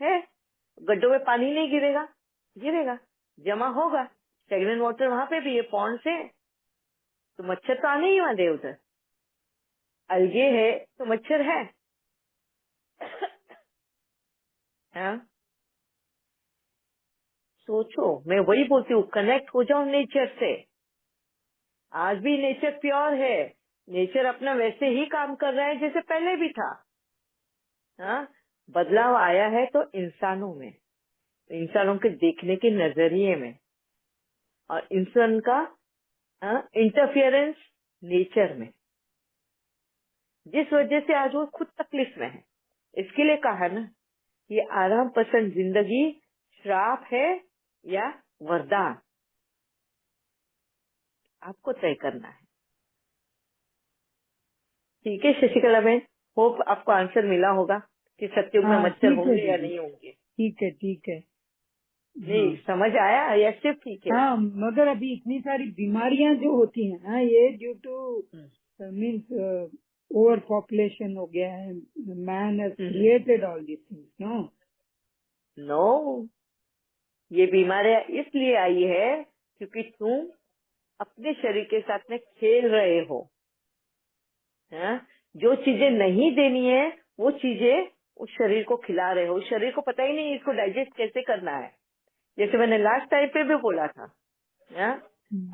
है। गड्ढों में पानी नहीं गिरेगा, गिरेगा, जमा होगा। स्टेगनेंट वाटर वहां पे भी है, पॉन्ड्स है, तो मच्छर तो आने ही वाले उधर। अलगे है तो मच्छर है। हाँ, सोचो, मैं वही बोलती हूँ, कनेक्ट हो जाओ नेचर से। आज भी नेचर प्योर है, नेचर अपना वैसे ही काम कर रहा है जैसे पहले भी था। हाँ, बदलाव आया है तो इंसानों में, इंसानों के देखने के नजरिए में, और इंसान का इंटरफियरेंस नेचर में, जिस वजह से आज वो खुद तकलीफ में है। इसके लिए कहा ना, ये आराम पसंद जिंदगी श्राप है या वरदान, आपको तय करना है। ठीक है शशिकला बहन, होप आपको आंसर मिला होगा कि सत्युग में हाँ मच्छर ठीक है होंगे या दीदी, नहीं होंगे। ठीक है ठीक है। नहीं हाँ समझ आया या सिर्फ ठीक है? हाँ, मगर अभी इतनी सारी बीमारियां जो होती है ना, ये due to hmm, means over population हो गया है। Man has hmm, created all this things, no. No, ये बीमारियां इसलिए आई है क्योंकि तुम अपने शरीर के साथ में खेल रहे हो। हाँ? जो चीजें नहीं देनी है वो चीजें उस शरीर को खिला रहे हो। उस शरीर को पता ही नहीं इसको डाइजेस्ट कैसे करना है। जैसे मैंने लास्ट टाइम पे भी बोला था, हाँ?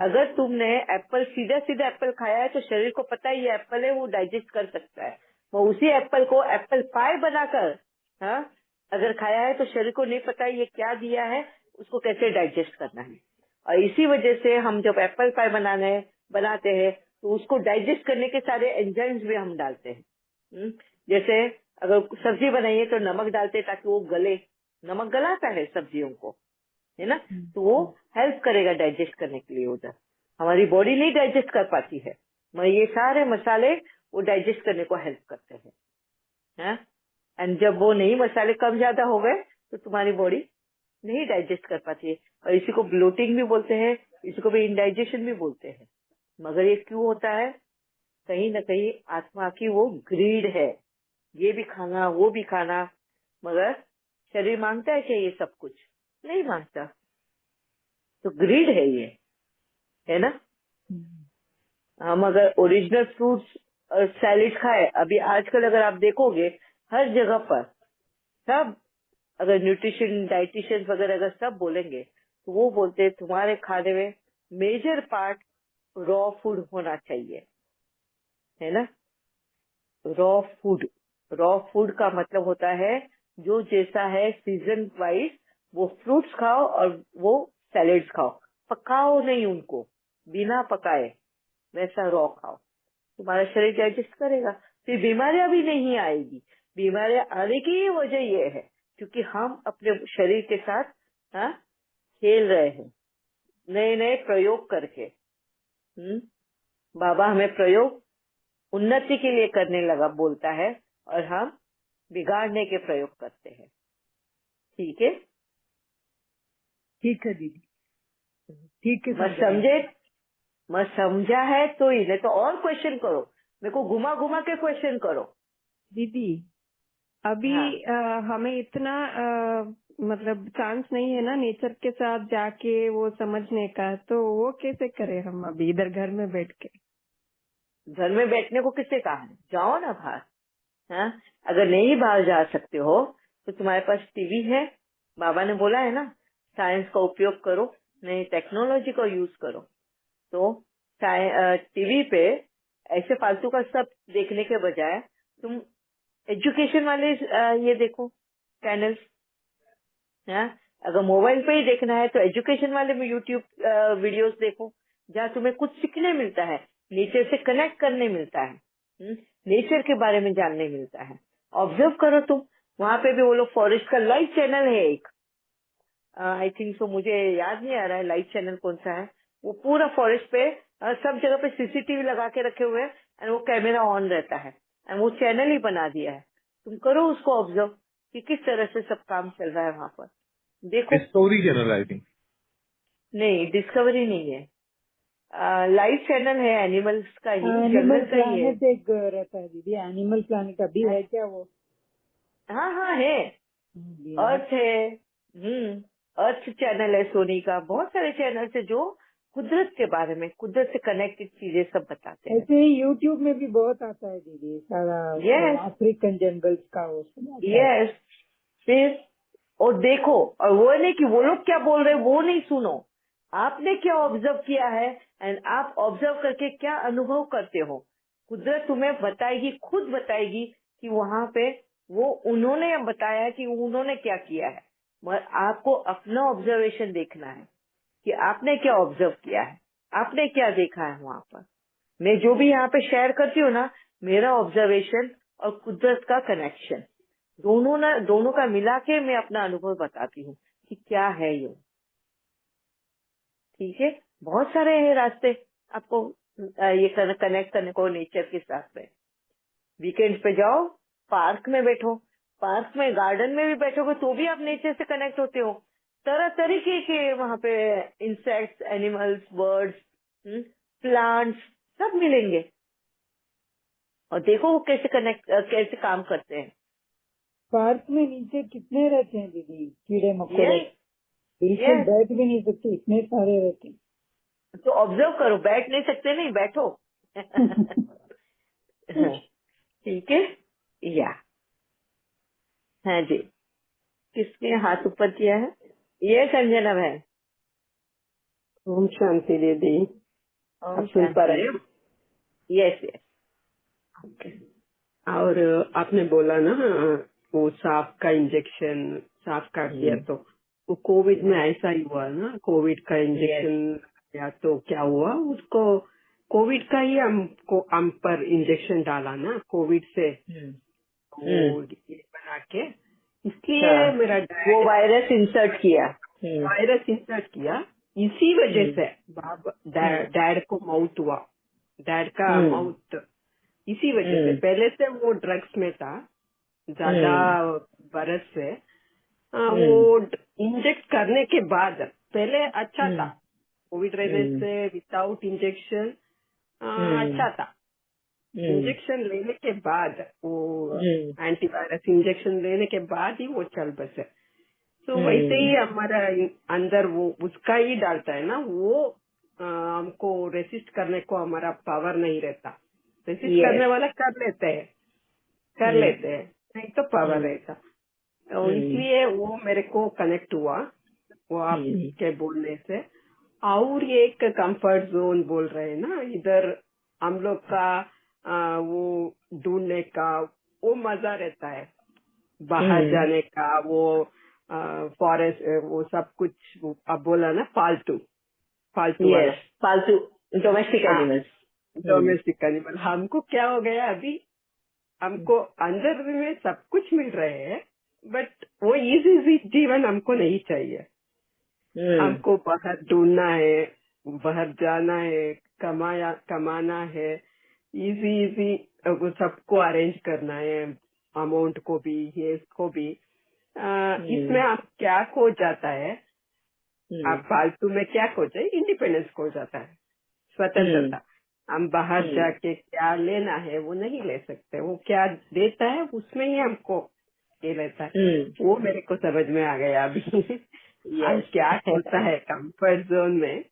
अगर तुमने एप्पल सीधा सीधा एप्पल खाया है तो शरीर को पता ही एप्पल है, वो डाइजेस्ट कर सकता है। वो उसी एप्पल को एप्पल पाई बनाकर, हाँ, अगर खाया है तो शरीर को नहीं पता ये क्या दिया है, उसको कैसे डाइजेस्ट करना है। और इसी वजह से हम जब एप्पल पाई बनाते हैं तो उसको डाइजेस्ट करने के सारे एंजाइम्स भी हम डालते हैं। जैसे अगर सब्जी बनाइए तो नमक डालते हैं ताकि वो गले, नमक गलाता है सब्जियों को, है ना, तो वो हेल्प करेगा डाइजेस्ट करने के लिए। उधर हमारी बॉडी नहीं डाइजेस्ट कर पाती है, मगर ये सारे मसाले वो डाइजेस्ट करने को हेल्प करते हैं। एंड जब वो नहीं मसाले कम ज्यादा हो गए तो तुम्हारी बॉडी नहीं डाइजेस्ट कर पाती है, और इसी को ब्लोटिंग भी बोलते हैं, इसी को भी इंडाइजेशन भी बोलते हैं। मगर ये क्यों होता है? कहीं न कहीं आत्मा की वो ग्रीड है, ये भी खाना वो भी खाना। मगर शरीर मांगता है क्या ये सब कुछ? नहीं मांगता। तो ग्रीड है ये, है ना। हम अगर ओरिजिनल फ्रूट्स और सैलेड खाए, अभी आजकल अगर आप देखोगे हर जगह पर सब, अगर न्यूट्रिशन डाइटिशियन वगैरह अगर सब बोलेंगे तो वो बोलते हैं तुम्हारे खाने में मेजर पार्ट रॉ फूड होना चाहिए, है ना। रॉ फूड, रॉ फूड का मतलब होता है जो जैसा है सीजन वाइज, वो फ्रूट्स खाओ और वो सैलेड्स खाओ, पकाओ नहीं उनको, बिना पकाए वैसा रॉ खाओ, तुम्हारा शरीर डाइजेस्ट करेगा, फिर बीमारियां भी नहीं आएगी। बीमारियां आने की ही वजह ये है क्योंकि हम अपने शरीर के साथ, हाँ, खेल रहे हैं नए नए प्रयोग करके। बाबा हमें प्रयोग उन्नति के लिए करने लगा बोलता है, और हम बिगाड़ने के प्रयोग करते हैं। ठीक है, ठीक है दीदी, ठीक है, मत समझा। समझे, मत समझा है तो ही, नहीं तो और क्वेश्चन करो, मेरे को घुमा घुमा के क्वेश्चन करो। दीदी अभी हाँ, हमें इतना मतलब चांस नहीं है ना नेचर के साथ जाके वो समझने का, तो वो कैसे करें हम अभी इधर घर में बैठ के? घर में बैठने को किससे कहा है? जाओ ना बाहर। हाँ, अगर नहीं बाहर जा सकते हो तो तुम्हारे पास टीवी है, बाबा ने बोला है ना साइंस का उपयोग करो, नई टेक्नोलॉजी का यूज करो। तो टीवी पे ऐसे फालतू का सब देखने के बजाय तुम एजुकेशन वाले ये देखो चैनल्स। हाँ, अगर मोबाइल पे ही देखना है तो एजुकेशन वाले में यूट्यूब वीडियोस देखो, जहाँ तुम्हें कुछ सीखने मिलता है, नेचर से कनेक्ट करने मिलता है, नेचर के बारे में जानने मिलता है। ऑब्जर्व करो तुम, वहाँ पे भी वो लोग फॉरेस्ट का लाइव चैनल है एक, आई थिंक सो, मुझे याद नहीं आ रहा है लाइव चैनल कौन सा है। वो पूरा फॉरेस्ट पे सब जगह पे सीसीटीवी लगा के रखे हुए हैं, एंड वो कैमरा ऑन रहता है, एंड वो चैनल ही बना दिया है। तुम करो उसको ऑब्जर्व कि किस तरह से सब काम चल रहा है वहाँ पर, देखो। Discovery channel I think. नहीं, डिस्कवरी नहीं है, लाइव चैनल है, एनिमल्स का ही, एनिमल जंगल का ही है। प्लानिट एक रहता है दीदी, एनिमल प्लानिट अभी है क्या वो? हाँ हाँ है, अर्थ है, अर्थ चैनल है सोनी का, बहुत सारे चैनल है जो कुदरत के बारे में, कुदरत से कनेक्टेड चीजें सब बताते हैं। ऐसे ही यूट्यूब में भी बहुत आता है दीदी, सारा यस अफ्रीकन जंगल्स का वो सब आता है। यस, फिर और देखो, और वो नहीं कि वो लोग क्या बोल रहे हैं वो नहीं सुनो, आपने क्या ऑब्जर्व किया है एंड आप ऑब्जर्व करके क्या अनुभव करते हो, कुदरत तुम्हें बताएगी, खुद बताएगी कि वहां पे वो उन्होंने बताया कि उन्होंने क्या किया है, मगर आपको अपना ऑब्जर्वेशन देखना है कि आपने क्या ऑब्जर्व किया है, आपने क्या देखा है वहां पर। मैं जो भी यहाँ पे शेयर करती हूँ ना, मेरा ऑब्जर्वेशन और कुदरत का कनेक्शन दोनों का मिला के मैं अपना अनुभव बताती हूँ कि क्या है ये। ठीक है, बहुत सारे हैं रास्ते आपको ये कनेक्ट करने को नेचर के साथ में। वीकेंड पे जाओ, पार्क में बैठो, पार्क में गार्डन में भी बैठोगे तो भी आप नेचर से कनेक्ट होते हो। तरह तरीके के वहाँ पे इंसेक्ट्स, एनिमल्स, बर्ड्स, प्लांट्स सब मिलेंगे, और देखो वो कैसे काम करते हैं। पार्क में नीचे कितने रहते हैं दीदी कीड़े मकोड़े, यस बिल्कुल यस, बैठ भी नहीं सकते, इतने सारे रहते तो ऑब्जर्व करो, बैठ नहीं सकते नहीं बैठो। हैं। ठीक है, या हाँ जी, किसने हाथ ऊपर किया है? ये संजना है। ओम शांति दीदी। ओम आप सुन पा शांति। रहे हैं? Yes yes. ओके। और आपने बोला ना वो सांप का इंजेक्शन, सांप काट दिया तो वो कोविड में ऐसा ही हुआ ना, कोविड का इंजेक्शन या तो क्या हुआ उसको, कोविड का ही हम पर इंजेक्शन डाला ना कोविड से, वो ये बना के, इसलिए मेरा वो वायरस इंसर्ट किया। वायरस इंसर्ट किया, इसी वजह से डैड को माउथ हुआ, डैड का माउथ इसी वजह से। पहले से वो ड्रग्स में था ज्यादा बरस से, वो इंजेक्ट करने के बाद, पहले अच्छा था कोविड रहने से, विदाउट इंजेक्शन अच्छा था। इंजेक्शन लेने के बाद वो एंटीवायरस इंजेक्शन लेने के बाद ही वो चल बसे। तो वैसे ही हमारा अंदर वो उसका ही डालता है ना, वो हमको रेसिस्ट करने को हमारा पावर नहीं रहता। रेसिस्ट करने वाला कर लेते हैं, नहीं तो पावर रहता। तो इसलिए वो मेरे को कनेक्ट हुआ वो आपके बोलने से। और एक कंफर्ट जोन बोल रहे हैं ना, इधर हम लोग का वो ढूंढने का वो मजा रहता है, बाहर जाने का, वो फॉरेस्ट, वो सब कुछ अब बोला ना, फालतू वाला, फालतू डोमेस्टिक एनिमल्स। Domestic animal. हमको क्या हो गया अभी, हमको अंदर में सब कुछ मिल रहे हैं, बट वो इजी जीवन हमको नहीं चाहिए। हमको बाहर ढूंढना है, बाहर जाना है, कमाना है, इजी वो सबको अरेंज करना है, अमाउंट को भी, ये इसको भी। इसमें आप क्या खो जाता है, आप फालतू में क्या खो जाए, इंडिपेंडेंस खो जाता है, स्वतंत्रता। हम बाहर जाके क्या लेना है वो नहीं ले सकते, वो क्या देता है उसमें ही हमको ये लेता है। वो मेरे को समझ में आ गया अभी। हम क्या होता है कंफर्ट जोन में,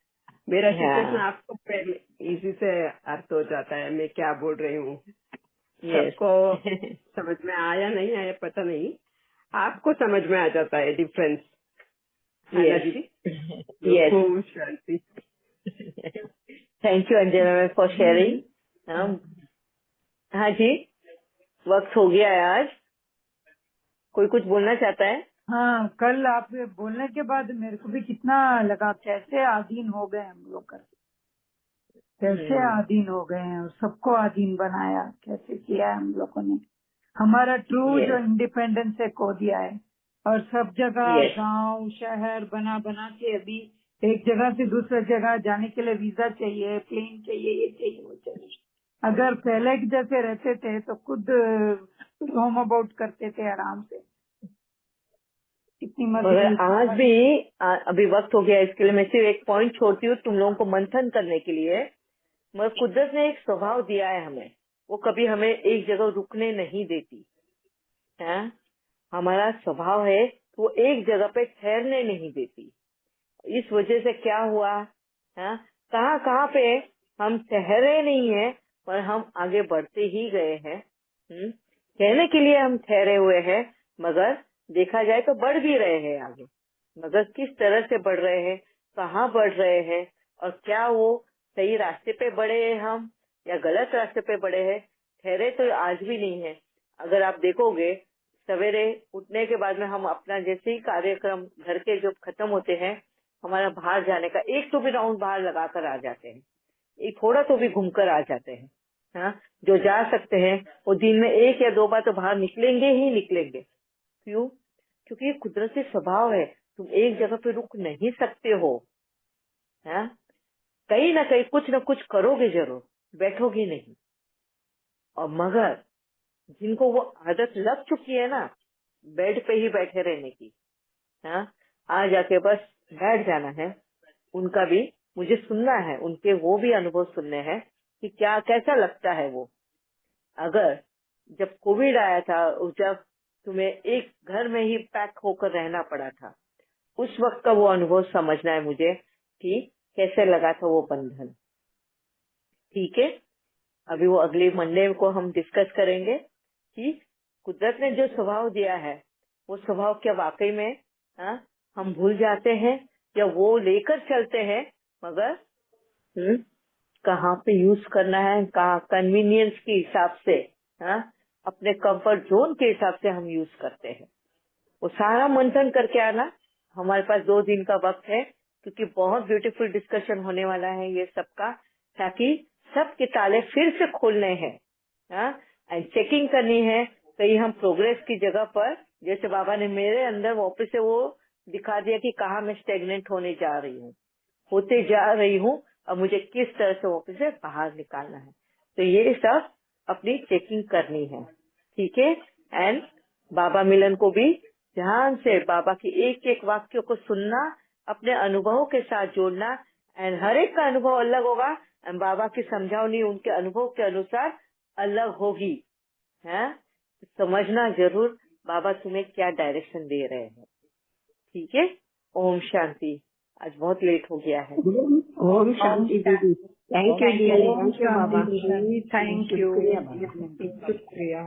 मेरा सिचुएशन आपको पहले इजी से अर्थ हो जाता है, मैं क्या बोल रही हूँ। सबको समझ में आया नहीं आया पता नहीं, आपको समझ में आ जाता है डिफरेंस, है ना दीदी? Om Shanti. Thank you Anjana ma'am for sharing. हाँ जी, वक्त हो गया है आज, कोई कुछ बोलना चाहता है? हाँ, कल आप बोलने के बाद मेरे को भी कितना लगा, कैसे आदीन हो गए हम लोग का, कैसे आदीन हो गए हैं और सबको आदीन बनाया, कैसे किया है हम लोगों ने। हमारा ट्रू जो इंडिपेंडेंस है खो दिया है, और सब जगह गांव शहर बना बना के अभी एक जगह से दूसरी जगह जाने के लिए वीजा चाहिए, प्लेन चाहिए, ये चाहिए वो चाहिए। अगर पहले के जैसे रहते थे तो खुद रोम अबाउट करते थे आराम से, इतनी मगर आज मर्जी। भी अभी वक्त हो गया, इसके लिए मैं सिर्फ एक पॉइंट छोड़ती हूँ तुम लोगों को मंथन करने के लिए। मगर कुदरत ने एक स्वभाव दिया है हमें, वो कभी हमें एक जगह रुकने नहीं देती है। हमारा स्वभाव है तो वो एक जगह पे ठहरने नहीं देती। इस वजह से क्या हुआ, हाँ, कहाँ कहाँ पे हम ठहरे नहीं है पर हम आगे बढ़ते ही गए हैं। कहने के लिए हम ठहरे हुए हैं मगर देखा जाए तो बढ़ भी रहे हैं आगे, मगर किस तरह से बढ़ रहे हैं, कहाँ बढ़ रहे हैं और क्या वो सही रास्ते पे बढ़े हैं हम या गलत रास्ते पे बढ़े हैं, ठहरे तो आज भी नहीं है। अगर आप देखोगे सवेरे उठने के बाद में हम अपना जैसे ही कार्यक्रम घर के जो खत्म होते हैं, हमारा बाहर जाने का एक तो भी राउंड बाहर लगा कर आ जाते हैं, एक थोड़ा तो भी घूमकर आ जाते हैं। हाँ, जो जा सकते हैं वो दिन में 1 या 2 बार तो बाहर निकलेंगे ही निकलेंगे। क्यों? क्योंकि ये कुदरती स्वभाव है, तुम एक जगह पे रुक नहीं सकते हो। हाँ, कहीं ना कहीं कुछ न कुछ करोगे जरूर, बैठोगे नहीं। और मगर जिनको वो आदत लग चुकी है ना बेड पे ही बैठे रहने की, हाँ, आ जाके बस बैठ जाना है, उनका भी मुझे सुनना है, उनके वो भी अनुभव सुनने हैं कि क्या कैसा लगता है वो। अगर जब कोविड आया था, जब तुम्हें एक घर में ही पैक होकर रहना पड़ा था, उस वक्त का वो अनुभव समझना है मुझे कि कैसे लगा था वो बंधन। ठीक है, अभी वो अगले मंडे को हम डिस्कस करेंगे कि कुदरत ने जो स्वभाव दिया है वो स्वभाव क्या वाकई में हम भूल जाते हैं या वो लेकर चलते हैं, मगर कहाँ पे यूज करना है, कहाँ कन्वीनियंस के हिसाब से, अपने कंफर्ट जोन के हिसाब से हम यूज करते हैं। वो सारा मंथन करके आना। हमारे पास 2 दिन का वक्त है क्योंकि बहुत ब्यूटीफुल डिस्कशन होने वाला है ये सबका, ताकि सबके ताले फिर से खोलने हैं एंड चेकिंग करनी है कहीं हम प्रोग्रेस की जगह पर, जैसे बाबा ने मेरे अंदर वापस से वो दिखा दिया कि कहाँ मैं स्टेगनेंट होते जा रही हूँ और मुझे किस तरह से वापस से बाहर निकालना है। तो ये सब अपनी चेकिंग करनी है। ठीक है, एंड बाबा मिलन को भी ध्यान से बाबा की एक एक वाक्य को सुनना, अपने अनुभवों के साथ जोड़ना, एंड हर एक का अनुभव अलग होगा एंड बाबा की समझावनी उनके अनुभव के अनुसार अलग होगी। है, समझना जरूर बाबा तुम्हें क्या डायरेक्शन दे रहे हैं। ठीक है, ओम शांति। आज बहुत लेट हो गया है। ओम शांति दीदी। थैंक यू दीदी, ओम थैंक यू बाबा, शांति, थैंक यू। शुक्रिया बाबा, शुक्रिया।